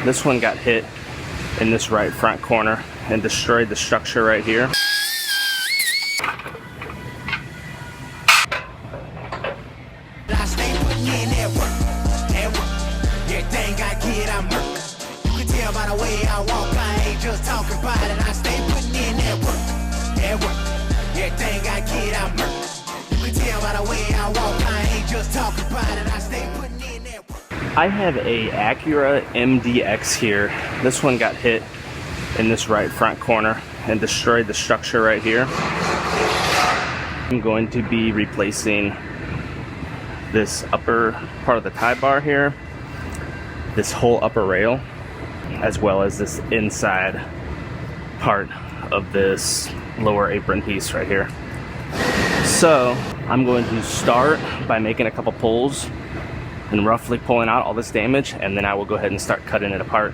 This one got hit in this right front corner and destroyed the structure right here. I have a Acura MDX here. This one got hit in this right front corner and destroyed the structure right here. I'm going to be replacing this upper part of the tie bar here, this whole upper rail, as well as this inside part of this lower apron piece right here. So I'm going to start by making a couple pulls and roughly pulling out all this damage, and then I will go ahead and start cutting it apart.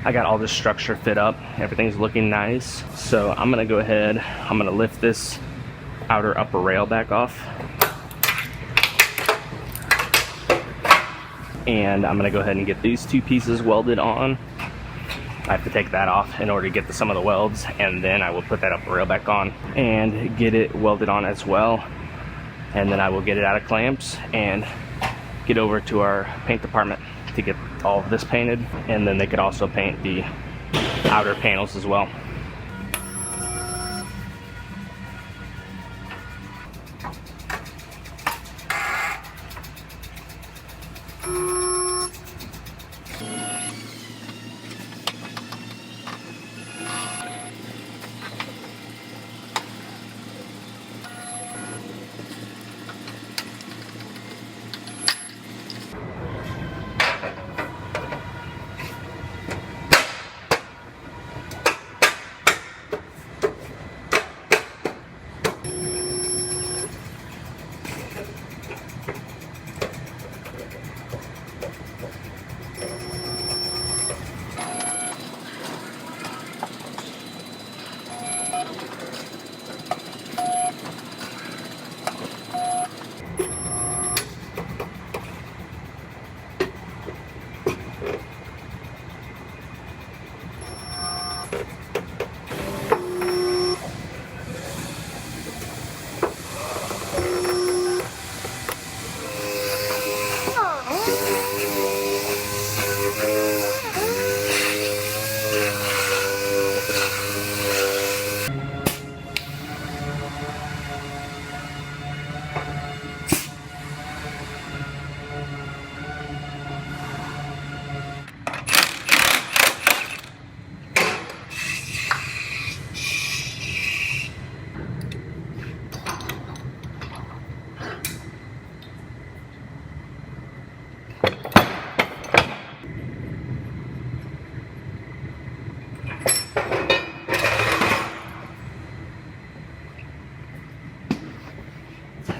I got all this structure fit up, everything's looking nice. So I'm gonna go ahead, I'm gonna lift this outer upper rail back off. And I'm gonna go ahead and get these two pieces welded on. I have to take that off in order to get some of the welds, and then I will put that upper rail back on and get it welded on as well. and then I will get it out of clamps and get over to our paint department to get all of this painted, and then they could also paint the outer panels as well.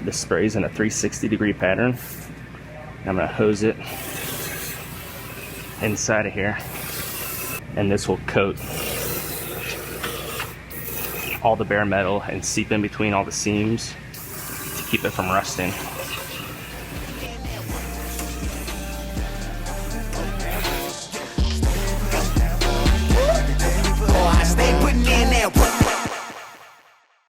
This sprays in a 360-degree pattern. I'm going to hose it inside of here, and this will coat all the bare metal and seep in between all the seams to keep it from rusting.